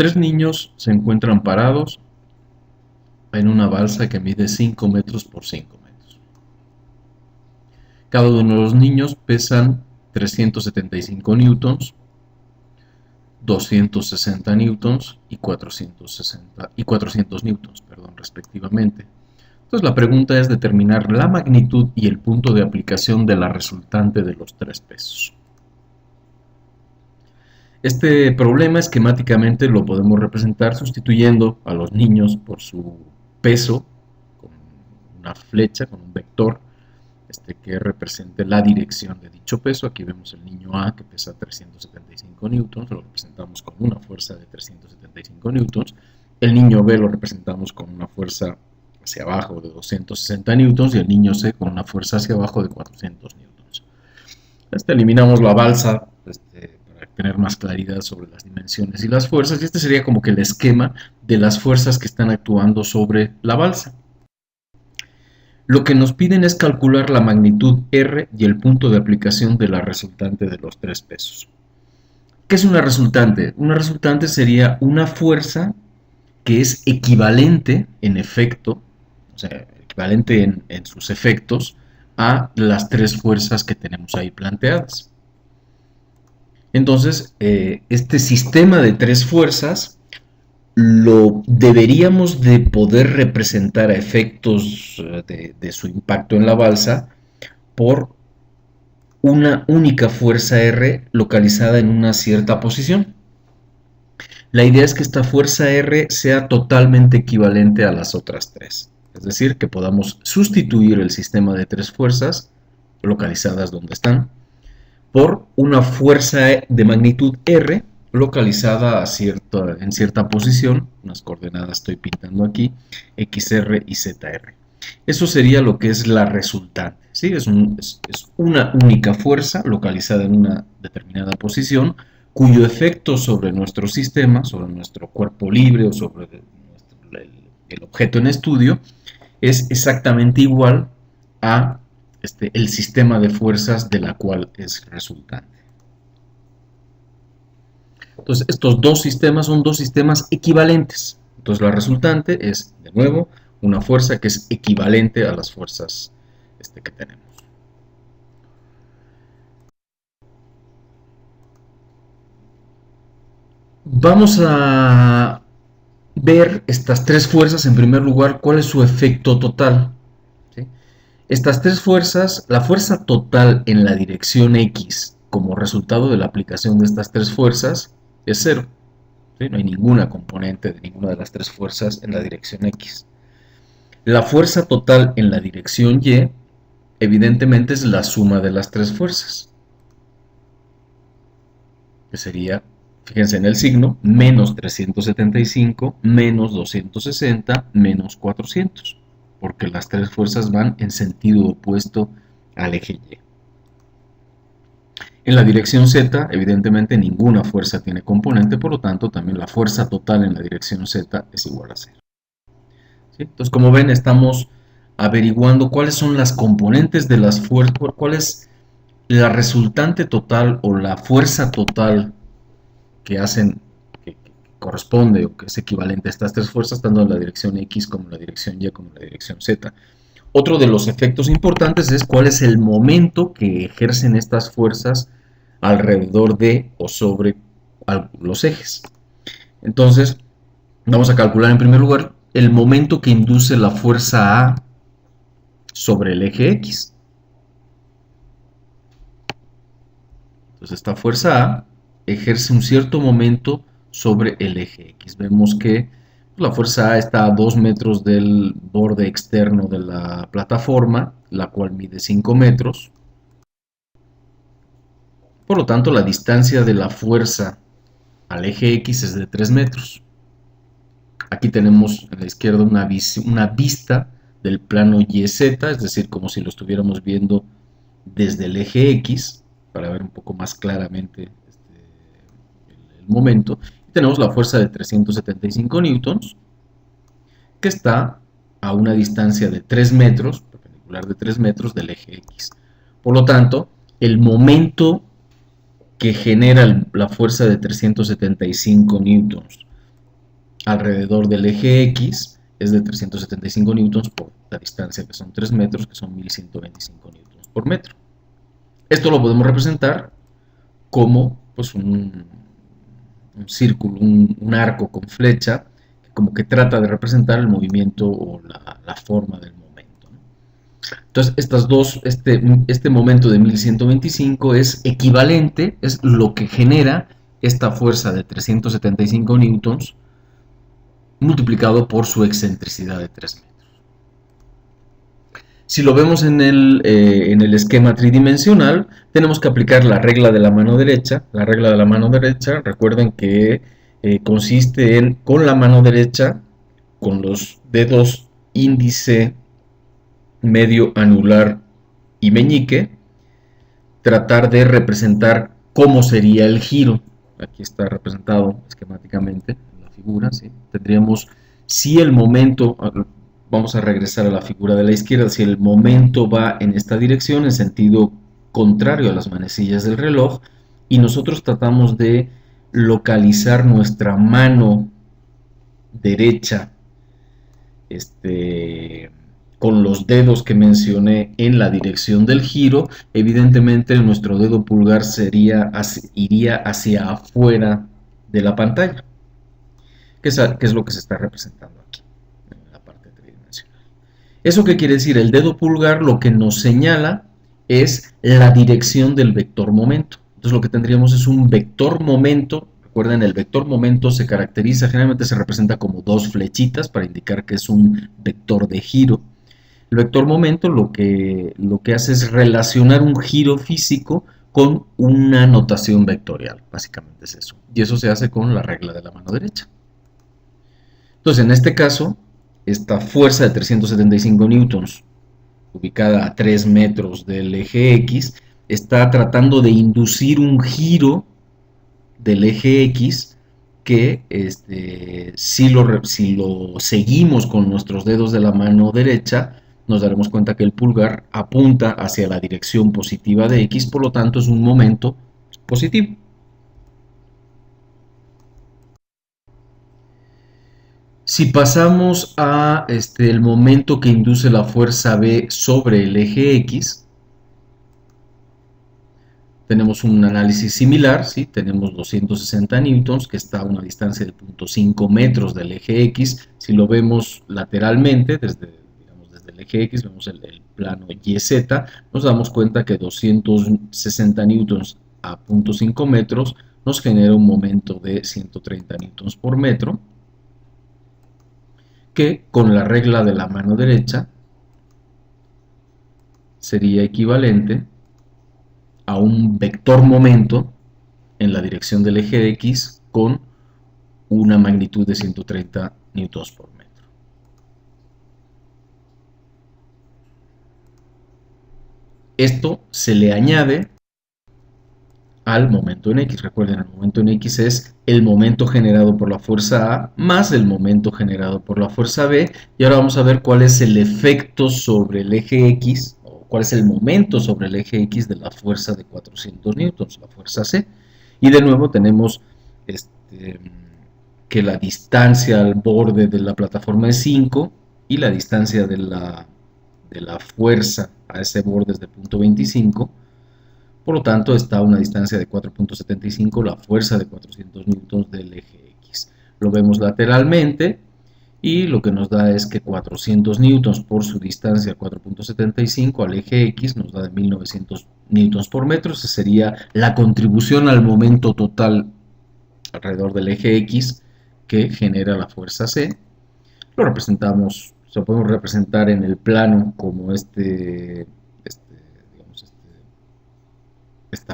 Tres niños se encuentran parados en una balsa que mide 5 metros por 5 metros. Cada uno de los niños pesan 375 newtons, 260 newtons y 400 newtons, respectivamente. Entonces la pregunta es determinar la magnitud y el punto de aplicación de la resultante de los tres pesos. Este problema esquemáticamente lo podemos representar sustituyendo a los niños por su peso con una flecha, con un vector que represente la dirección de dicho peso. Aquí vemos el niño A que pesa 375 newtons, lo representamos con una fuerza de 375 newtons. El niño B lo representamos con una fuerza hacia abajo de 260 newtons y el niño C con una fuerza hacia abajo de 400 newtons. Eliminamos la balsa para tener más claridad sobre las dimensiones y las fuerzas, y este sería como que el esquema de las fuerzas que están actuando sobre la balsa. Lo que nos piden es calcular la magnitud R y el punto de aplicación de la resultante de los tres pesos. ¿Qué es una resultante? Una resultante sería una fuerza que es equivalente en efecto, o sea, equivalente en sus efectos a las tres fuerzas que tenemos ahí planteadas. Entonces, este sistema de tres fuerzas lo deberíamos de poder representar a efectos de su impacto en la balsa por una única fuerza R localizada en una cierta posición. La idea es que esta fuerza R sea totalmente equivalente a las otras tres. Es decir, que podamos sustituir el sistema de tres fuerzas localizadas donde están por una fuerza de magnitud R localizada en cierta posición. Unas coordenadas estoy pintando aquí, XR y ZR. Eso sería lo que es la resultante, ¿sí? Es una única fuerza localizada en una determinada posición, cuyo efecto sobre nuestro sistema, sobre nuestro cuerpo libre o sobre el objeto en estudio, es exactamente igual a el sistema de fuerzas de la cual es resultante. Entonces, estos dos sistemas son dos sistemas equivalentes. Entonces, la resultante es, de nuevo, una fuerza que es equivalente a las fuerzas que tenemos. Vamos a ver estas tres fuerzas. En primer lugar, cuál es su efecto total. ¿Sí? Estas tres fuerzas, la fuerza total en la dirección X como resultado de la aplicación de estas tres fuerzas es 0. ¿Sí? No hay ninguna componente de ninguna de las tres fuerzas en la dirección X. La fuerza total en la dirección Y evidentemente es la suma de las tres fuerzas, que sería, fíjense en el signo, menos 375, menos 260, menos 400, porque las tres fuerzas van en sentido opuesto al eje Y. En la dirección Z, evidentemente ninguna fuerza tiene componente, por lo tanto también la fuerza total en la dirección Z es igual a 0. ¿Sí? Entonces, como ven, estamos averiguando cuáles son las componentes de las fuerzas, cuál es la resultante total o la fuerza total que corresponde o que es equivalente a estas tres fuerzas, tanto en la dirección X como en la dirección Y como en la dirección Z. Otro de los efectos importantes es cuál es el momento que ejercen estas fuerzas alrededor de o sobre los ejes. Entonces, vamos a calcular en primer lugar el momento que induce la fuerza A sobre el eje X. Entonces, esta fuerza A ejerce un cierto momento sobre el eje X. Vemos que la fuerza A está a 2 metros del borde externo de la plataforma, la cual mide 5 metros. Por lo tanto, la distancia de la fuerza al eje X es de 3 metros. Aquí tenemos a la izquierda una vista del plano YZ, es decir, como si lo estuviéramos viendo desde el eje X, para ver un poco más claramente el momento. Y tenemos la fuerza de 375 newtons, que está a una distancia de 3 metros, perpendicular de 3 metros del eje X. Por lo tanto, el momento que genera la fuerza de 375 newtons alrededor del eje X es de 375 newtons por la distancia, que son 3 metros, que son 1125 newtons por metro. Esto lo podemos representar como pues, un círculo, un arco con flecha, que como que trata de representar el movimiento o la forma del momento, ¿no? Entonces, este momento de 1125 es equivalente, es lo que genera esta fuerza de 375 newtons multiplicado por su excentricidad de 3 metros. Si lo vemos en el esquema tridimensional, tenemos que aplicar la regla de la mano derecha. La regla de la mano derecha, recuerden que consiste en, con la mano derecha, con los dedos índice, medio, anular y meñique, tratar de representar cómo sería el giro. Aquí está representado esquemáticamente en la figura, ¿sí? Tendríamos, si el momento, vamos a regresar a la figura de la izquierda, si el momento va en esta dirección, en sentido contrario a las manecillas del reloj, y nosotros tratamos de localizar nuestra mano derecha, con los dedos que mencioné en la dirección del giro, evidentemente nuestro dedo pulgar iría hacia afuera de la pantalla, que es lo que se está representando aquí, en la parte tridimensional. ¿Eso qué quiere decir? El dedo pulgar lo que nos señala es la dirección del vector momento. Entonces lo que tendríamos es un vector momento. Recuerden, el vector momento se caracteriza, generalmente se representa como dos flechitas para indicar que es un vector de giro. El vector momento lo que hace es relacionar un giro físico con una notación vectorial, básicamente es eso. Y eso se hace con la regla de la mano derecha. Entonces, en este caso, esta fuerza de 375 newtons, ubicada a 3 metros del eje X, está tratando de inducir un giro del eje X que si lo seguimos con nuestros dedos de la mano derecha, nos daremos cuenta que el pulgar apunta hacia la dirección positiva de X, por lo tanto es un momento positivo. Si pasamos a el momento que induce la fuerza B sobre el eje X, tenemos un análisis similar, ¿sí? Tenemos 260 newtons, que está a una distancia de 0.5 metros del eje X. Si lo vemos lateralmente, desde el eje X, vemos el plano YZ, nos damos cuenta que 260 newtons a 0.5 metros nos genera un momento de 130 newtons por metro, que con la regla de la mano derecha sería equivalente a un vector momento en la dirección del eje X con una magnitud de 130 newtons por metro. Esto se le añade al momento en X. Recuerden, el momento en X es el momento generado por la fuerza A más el momento generado por la fuerza B. Y ahora vamos a ver cuál es el efecto sobre el eje X, o cuál es el momento sobre el eje X de la fuerza de 400 newtons, la fuerza C. Y de nuevo tenemos que la distancia al borde de la plataforma es 5 y la distancia de la fuerza a ese borde es de 0.25. Por lo tanto, está a una distancia de 4.75 la fuerza de 400 newtons del eje X. Lo vemos lateralmente y lo que nos da es que 400 newtons por su distancia 4.75 al eje X nos da de 1900 newtons por metro. Esa sería la contribución al momento total alrededor del eje X que genera la fuerza C. Lo representamos, lo podemos representar en el plano como esta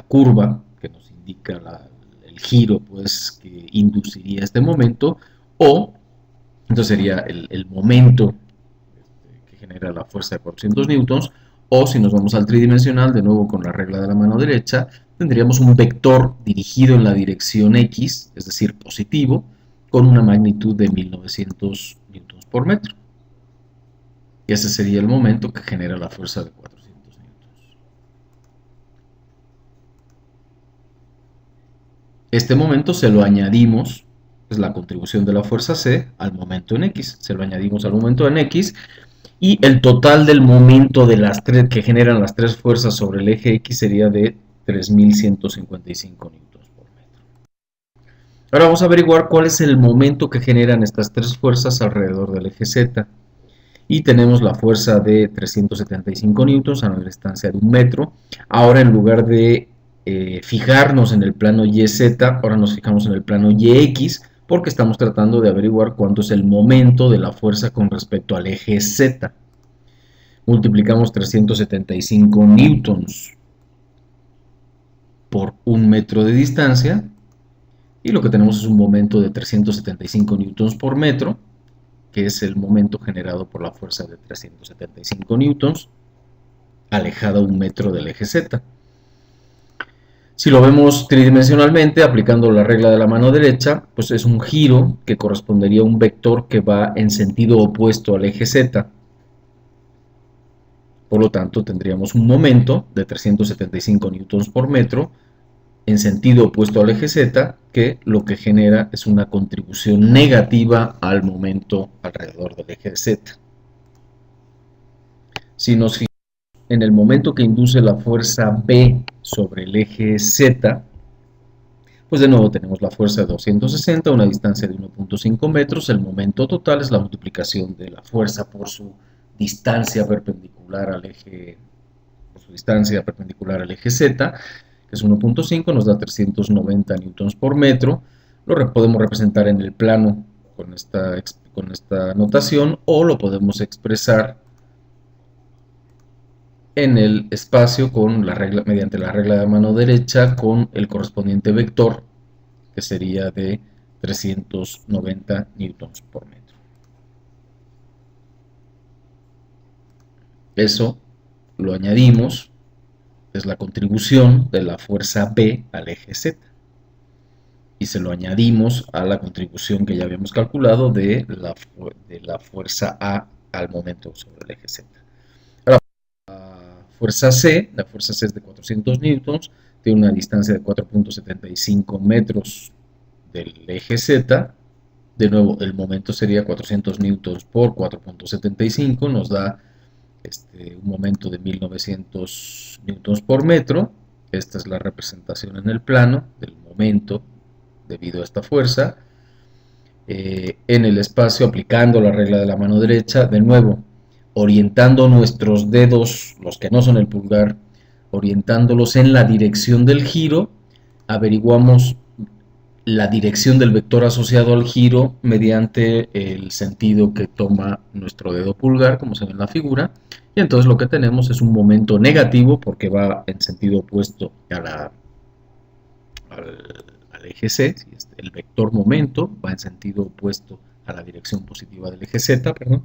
curva que nos indica el giro pues, que induciría este momento, o entonces sería el momento que genera la fuerza de 400 newtons, o si nos vamos al tridimensional, de nuevo con la regla de la mano derecha, tendríamos un vector dirigido en la dirección X, es decir, positivo, con una magnitud de 1900 newtons por metro. Y ese sería el momento que genera la fuerza de 400 newtons. Este momento se lo añadimos es la contribución de la fuerza C al momento en X. Se lo añadimos al momento en X. Y el total del momento de las tres que generan las tres fuerzas sobre el eje X sería de 3155 newtons por metro. Ahora vamos a averiguar cuál es el momento que generan estas tres fuerzas alrededor del eje Z. Y tenemos la fuerza de 375 newtons a una distancia de 1 metro. Ahora, en lugar de fijarnos en el plano YZ, ahora nos fijamos en el plano YX, porque estamos tratando de averiguar cuánto es el momento de la fuerza con respecto al eje Z. Multiplicamos 375 newtons por 1 metro de distancia, y lo que tenemos es un momento de 375 newtons por metro, que es el momento generado por la fuerza de 375 newtons, alejada 1 metro del eje Z. Si lo vemos tridimensionalmente, aplicando la regla de la mano derecha, pues es un giro que correspondería a un vector que va en sentido opuesto al eje Z. Por lo tanto, tendríamos un momento de 375 newtons por metro en sentido opuesto al eje Z, que lo que genera es una contribución negativa al momento alrededor del eje Z. Si nos fijamos en el momento que induce la fuerza B sobre el eje Z, pues de nuevo tenemos la fuerza de 260 a una distancia de 1.5 metros. El momento total es la multiplicación de la fuerza por su distancia perpendicular al eje, Z, que es 1.5, nos da 390 newtons por metro. Lo podemos representar en el plano con esta notación, o lo podemos expresar en el espacio con mediante la regla de mano derecha con el correspondiente vector, que sería de 390 newtons por metro. Eso lo añadimos, es la contribución de la fuerza B al eje Z. Y se lo añadimos a la contribución que ya habíamos calculado de la fuerza A al momento sobre el eje Z. La fuerza C es de 400 newtons, tiene una distancia de 4.75 metros del eje Z. De nuevo, el momento sería 400 newtons por 4.75, nos da un momento de 1900 newtons por metro. Esta es la representación en el plano del momento debido a esta fuerza. En el espacio, aplicando la regla de la mano derecha, de nuevo, orientando nuestros dedos, los que no son el pulgar, orientándolos en la dirección del giro, averiguamos la dirección del vector asociado al giro mediante el sentido que toma nuestro dedo pulgar, como se ve en la figura, y entonces lo que tenemos es un momento negativo porque va en sentido opuesto al eje C. El vector momento va en sentido opuesto a la dirección positiva del eje Z, perdón.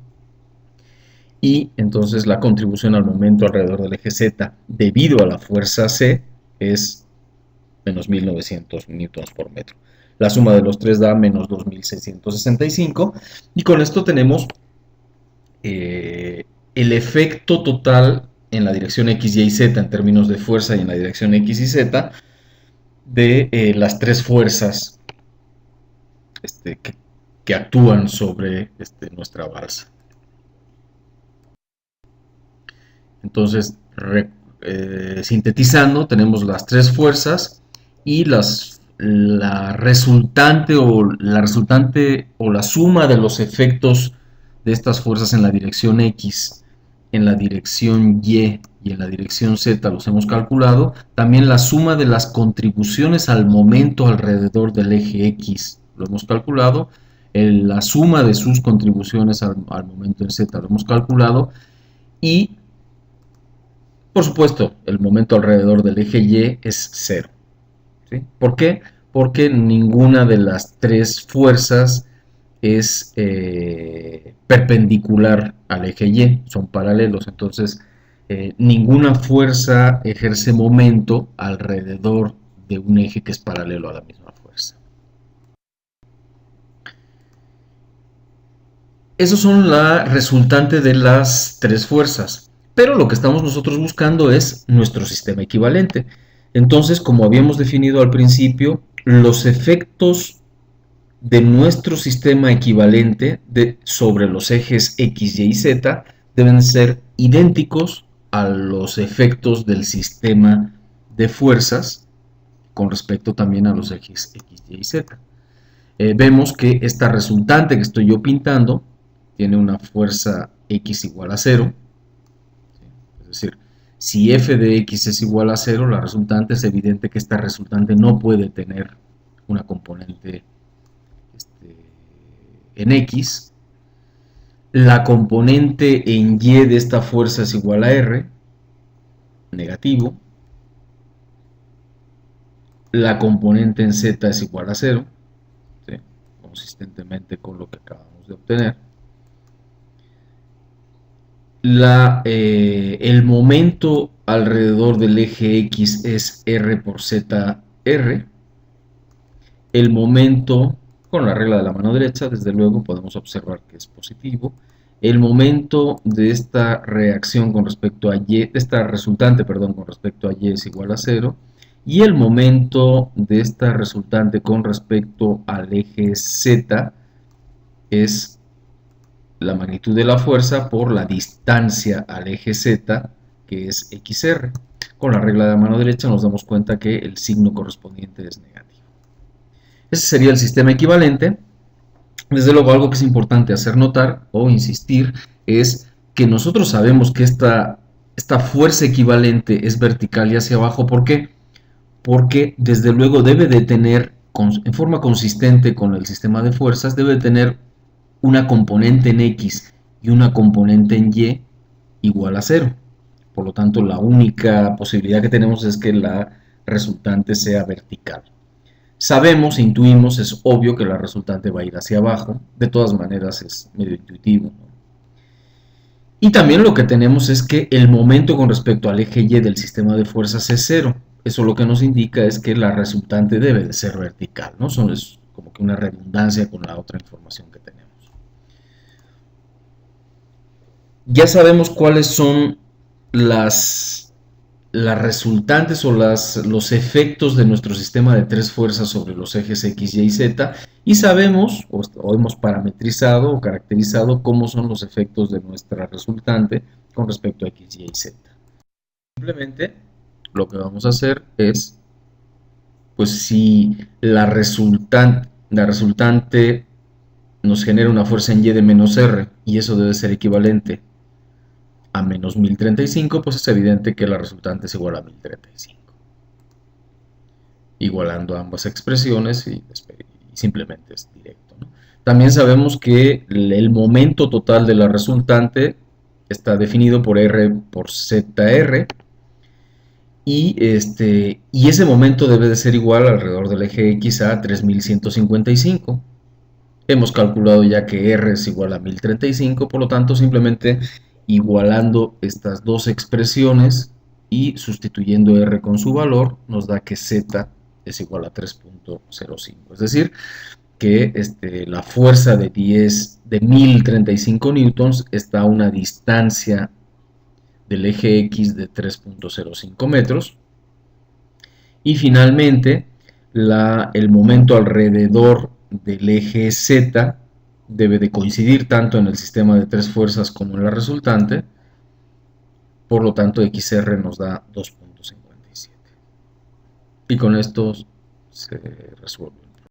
Y entonces la contribución al momento alrededor del eje Z debido a la fuerza C es menos 1900 newtons por metro. La suma de los tres da menos 2665, y con esto tenemos el efecto total en la dirección X, Y y Z en términos de fuerza, y en la dirección X y Z de las tres fuerzas que actúan sobre nuestra balsa. Entonces, sintetizando, tenemos las tres fuerzas y la resultante o la suma de los efectos de estas fuerzas en la dirección X, en la dirección Y y en la dirección Z los hemos calculado. También la suma de las contribuciones al momento alrededor del eje X lo hemos calculado. La suma de sus contribuciones al momento en Z lo hemos calculado. Y por supuesto, el momento alrededor del eje Y es 0. ¿Sí? ¿Por qué? Porque ninguna de las tres fuerzas es perpendicular al eje Y, son paralelos. Entonces, ninguna fuerza ejerce momento alrededor de un eje que es paralelo a la misma fuerza. Esos son la resultante de las tres fuerzas. Pero lo que estamos nosotros buscando es nuestro sistema equivalente. Entonces, como habíamos definido al principio, los efectos de nuestro sistema equivalente sobre los ejes X, Y y Z deben ser idénticos a los efectos del sistema de fuerzas con respecto también a los ejes X, Y y Z. Vemos que esta resultante que estoy yo pintando tiene una fuerza X igual a 0, es decir, si f de x es igual a 0, la resultante es evidente que esta resultante no puede tener una componente en x. La componente en y de esta fuerza es igual a r, negativo. La componente en z es igual a 0, ¿sí? Consistentemente con lo que acabamos de obtener. El momento alrededor del eje X es R por ZR. El momento, con la regla de la mano derecha, desde luego podemos observar que es positivo. El momento de esta reacción con respecto a Y, esta resultante, perdón, con respecto a Y es igual a 0. Y el momento de esta resultante con respecto al eje Z es la magnitud de la fuerza por la distancia al eje Z, que es XR. Con la regla de la mano derecha nos damos cuenta que el signo correspondiente es negativo. Ese sería el sistema equivalente. Desde luego, algo que es importante hacer notar o insistir es que nosotros sabemos que esta fuerza equivalente es vertical y hacia abajo. ¿Por qué? Porque desde luego debe de tener, en forma consistente con el sistema de fuerzas, debe de tener una componente en X y una componente en Y igual a 0. Por lo tanto, la única posibilidad que tenemos es que la resultante sea vertical. Sabemos, intuimos, es obvio que la resultante va a ir hacia abajo. De todas maneras, es medio intuitivo, ¿no? Y también lo que tenemos es que el momento con respecto al eje Y del sistema de fuerzas es 0. Eso lo que nos indica es que la resultante debe de ser vertical, ¿no? Es como que una redundancia con la otra información que tenemos. Ya sabemos cuáles son las resultantes o los efectos de nuestro sistema de tres fuerzas sobre los ejes X, Y y Z, y sabemos o hemos parametrizado o caracterizado cómo son los efectos de nuestra resultante con respecto a X, Y y Z. Simplemente lo que vamos a hacer es, pues si la resultante nos genera una fuerza en Y de menos R y eso debe ser equivalente a menos 1035, pues es evidente que la resultante es igual a 1035. Igualando ambas expresiones y simplemente es directo, ¿no? También sabemos que el momento total de la resultante está definido por R por ZR y ese momento debe de ser igual alrededor del eje X a 3155. Hemos calculado ya que R es igual a 1035, por lo tanto simplemente igualando estas dos expresiones y sustituyendo R con su valor nos da que Z es igual a 3.05. Es decir, que la fuerza de 1035 newtons está a una distancia del eje X de 3.05 metros. Y finalmente, el momento alrededor del eje Z debe de coincidir tanto en el sistema de tres fuerzas como en la resultante. Por lo tanto, XR nos da 2.57. Y con esto se resuelve.